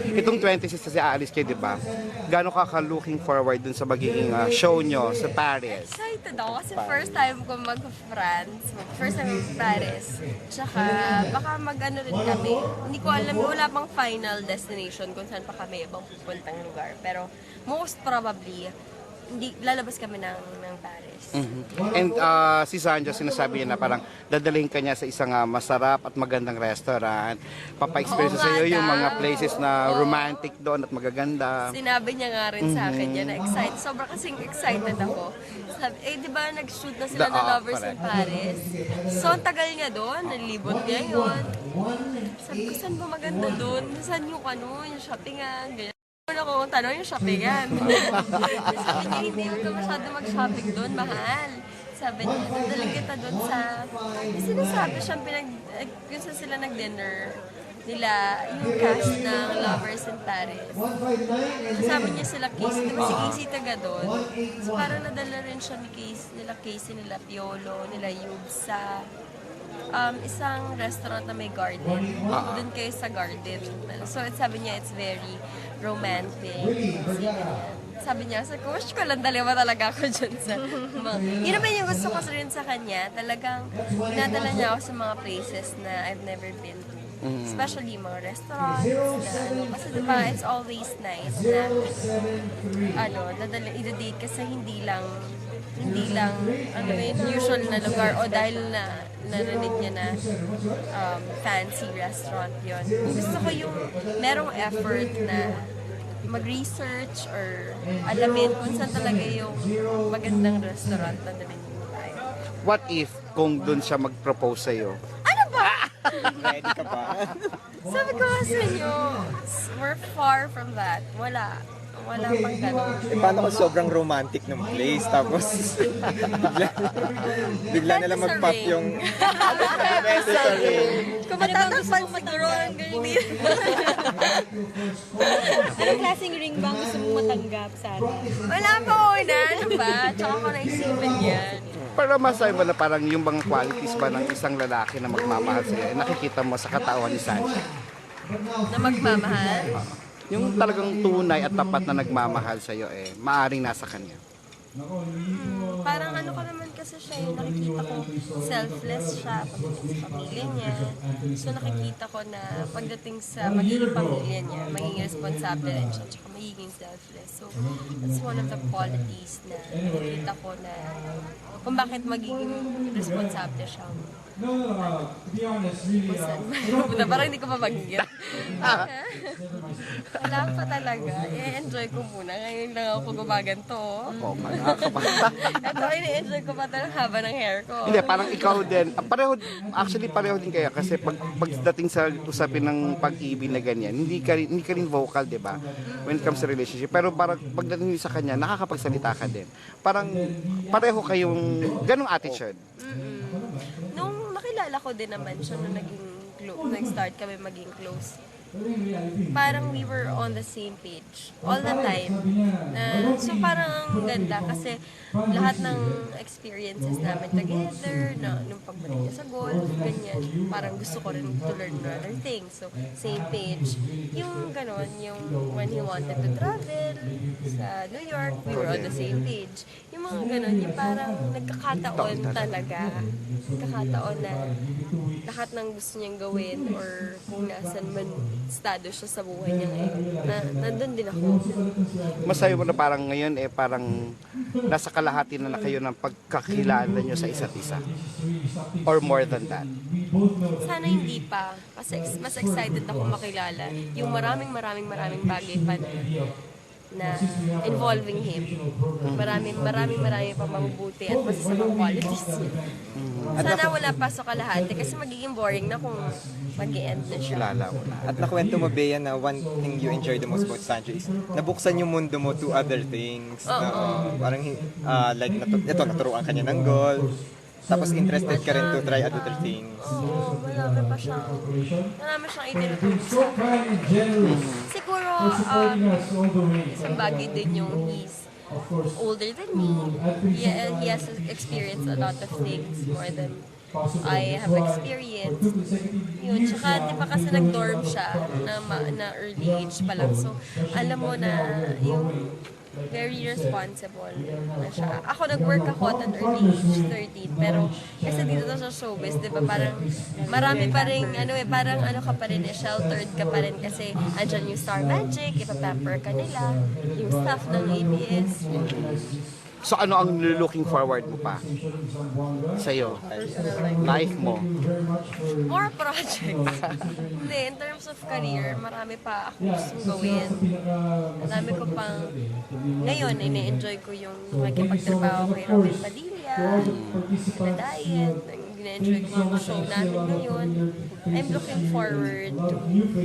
Itong 26 kasi aalis kayo, di ba? Gaano ka looking forward dun sa magiging show nyo sa Paris? Excited ako kasi first time ko mag-France, first time mag Paris. Tsaka baka mag-ano rin kami. Hindi ko alam, wala pang final destination kung saan pa kami ibang pupuntang lugar. Pero most probably, hindi lalabas kami ng Paris. And si Sandra, sinasabi niya na parang dadalhin ka niya sa isang masarap at magandang restaurant. Papa-experience Oo sa iyo nga yung mga daw. places na romantic doon at magaganda. Sinabi niya nga rin sa akin yan na excited. Sobrang kasing excited ako. Sabi, di ba nag-shoot na sila ng Lovers in correct. Paris? So, ang tagal niya doon. Nalibot niya yun. Sabi ko, saan ba maganda doon? Saan yung ano, yung shoppingan, ganyan. Una ko tanong yung shoppingan. Sabi niya, hindi ka masyado mag-shopping doon, mahal. Sabi niya, dadaling kita doon sa... Sinasabi siya, kung saan sila nag-dinner nila, yung cast ng Lovers in Paris. Kasama niya sila Casey. Di ba si Casey taga doon? So parang nadala rin siya ni Casey, nila Piolo, nila Yubes sa isang restaurant na may garden. Doon kayo sa garden. So sabi niya, it's very romantic. Sabi niya, sa coach ko lang, dalawa talaga ako dyan sa yun naman yung gusto ko rin sa kanya. Talagang nadala niya ako sa mga places na I've never been to. Especially mga restaurants na ano. Kasi diba, it's always nice na i-date kasi hindi lang ano yung usual na lugar o dahil na narinig niya na fancy restaurant yon. Gusto ko yung merong effort na mag-research or alamin kung saan talaga yung magandang restaurant na dalhin mo tayo. What if kung doon siya mag-propose sa'yo? Ano ba? Ready ka ba? Sabi ko sa inyo, we're far from that. Wala pang ganun. Paano kung sobrang romantic ng place, tapos bigla na lang mag-pop yung... Kung matatakpan siguro ang ganyan. Anong klaseng ring ba ang gusto mong matanggap sana? Wala pa una, ano ba? Tsaka ko naisipin yan. Para masabi mo na parang yung mga qualities ba ng isang lalaki na magmamahal sa'yo, nakikita mo sa katawan ni Sandra? Na magmamahal. Yung talagang tunay at tapat na nagmamahal sa'yo, maaring nasa kanya. Parang ano ko naman kasi siya, yung nakikita ko selfless siya pagdating sa pamilya niya. So nakikita ko na pagdating sa magiging pamilya niya, magiging responsable rin siya, tsaka magiging selfless. So that's one of the qualities na nakikita ko na kung bakit magiging responsable siya. Parang hindi ko pa mag-get. Wala pa talaga. I-enjoy ko muna. Ngayon lang ako gumaganto. Oo, nakakabata. Ito, ini-enjoy ko pa talaga haba ng hair ko. Hindi, parang ikaw din. Pareho din kaya kasi pagdating sa usapin ng pag-ibig na ganyan, hindi ka rin vocal, di ba? When it comes to relationship. Pero parang pagdating sa kanya, nakakapagsalita ka din. Parang pareho kayong ganong attitude. Nung nakilala ko din naman siya nung nag-start kami maging close. Parang we were on the same page all the time. So parang ang ganda kasi lahat ng experiences namin together, nung pagbalik niya sa golf, ganyan, parang gusto ko rin to learn other things. So same page. Yung ganon, yung when he wanted to travel sa New York, we were on the same page. Yung mga ganon, yung parang nagkakataon talaga. Nagkakataon na lahat ng gusto niyang gawin or kung nasan man estado siya sa buhay niya ngayon. Nandun din ako. Masabi mo na parang ngayon, parang nasa kalahati na kayo ng pagkakilala nyo sa isa't isa. Or more than that. Sana hindi pa. Kasi mas excited ako makilala yung maraming bagay pa na involving him. Maraming pa mabubuti at masasamang qualities niya. Sana wala pa sa kalahati kasi magiging boring na kung mag-i-end na siya. Kilala mo na. At nakwento mo, Bea, na one thing you enjoy the most about Sandra is nabuksan yung mundo mo to other things. Parang, like, naturuan ka niya ng golf. Tapos interested ka rin to try other things. Oo, marami siyang itinuturo sa akin. Siguro, isang bagay din yung he's older than me. He has experienced a lot of things more than I have experienced. Yun, tsaka di ba kasi nag-dorm siya na early age pa lang. So, alam mo na yung very responsible na siya. Ako, nag-work ako at an early age, 13. Pero, kasi dito to sa showbiz, di ba, parang marami pa rin, parang ka pa rin, sheltered ka pa rin kasi andyan yung Star Magic, ipapamper ka nila, yung staff ng ABS. So ano ang looking forward mo pa sa'yo? Life mo? More projects. Hindi, in terms of career, marami pa ako gustong gawin. Marami ko pang, ngayon, ine-enjoy ko yung makikipagtrabaho kay Robin Padilla, na diet, ine-enjoy ko yung show namin ngayon. I'm looking forward to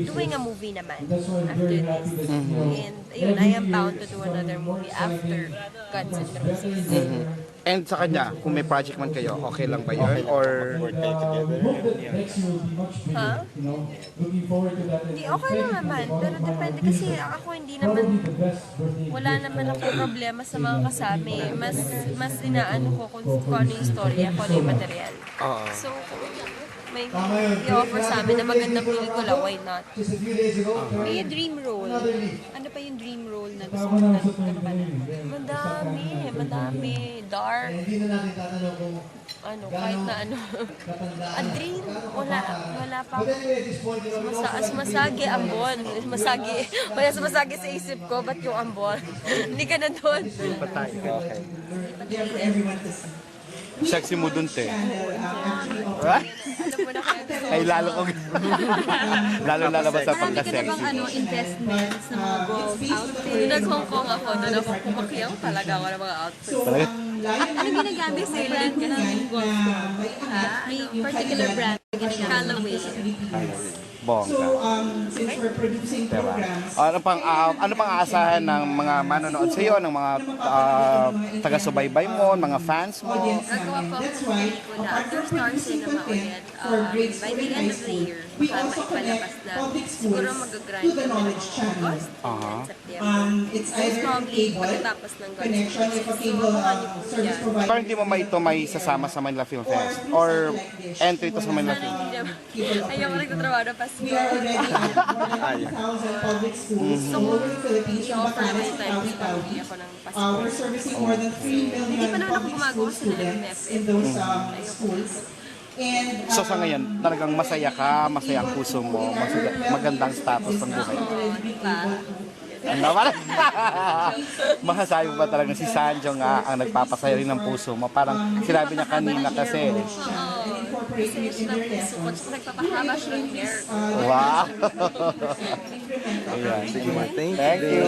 doing a movie naman after this. And ayun, I am bound to do another movie after Guns N' Roses. And sa kanya, kung may project man kayo, okay lang ba yun? Or Work kayo together. Ha? Hindi, okay lang naman. Pero depende kasi ako hindi naman, wala naman ako problema sa mga kasama eh. Mas inaano ko kung ano yung storya, kung ano yung material. So, kung may i-offer sa amin na magandang pelikula, why not? May dream role. Ano pa yung dream role na gusto mo na Madami. Dark. Kahit na ano. A dream, wala pa. Masagi ambon. Masagi sa isip ko, ba't yung ambon? Hindi ka na doon. patay? Okay. Sexy mo dun, te. Alam mo na kaya. Ay, lalo ko. Lalo lalabas sa Marami ka na pagka-sexy. bang investments ng mga golf outfits? Nung nag-Hong Kong ako, doon ako kumakiyaw talaga ako ng mga outfits. Talaga? Ano ginagamit sa brand ka ng golf club? May particular brand na ginagamit? Callaway. Bongga. Since we're producing Diba? programs, Ano pang aasahan ng mga manonood sa iyo, ng mga taga-subaybay mo, mga fans mo? Nagawa po ako ng pelikula under Star Cinema ulit. By the end of the year, maipalabas na. Siguro mag-grind kami ng August and September. it's Most either probably a pagkatapos ng Guns N' electronic Roses. So, cable abangan niyo po service yan. provider. Parang hindi mo may sasama sa Manila Film Fest or entry to sa Manila Film. Ayoko nagtatrabaho na Pasko. We are already at 1,000 public schools So, all over the Philippines from i-offer mo Batanes yung to time Tawi sa Tawi. ako ng Pasko. We're servicing more than 3 million Hindi pa naman ako public gumagawa school sa students MFF. in those schools. And So sa ngayon, talagang masaya ka, masaya ang puso mo, magandang status ng buhay. Oo, di ba? Ano naman? Masasabi mo ba talaga si Sanjo nga ang nagpapasaya rin ng puso mo? Parang sinabi niya kanina kasi, Oo. Kasi siya ng puso ko. Tapos nagpapahaba siya ng hair. wow! Ayan. Sige, ma. Thank Thank you.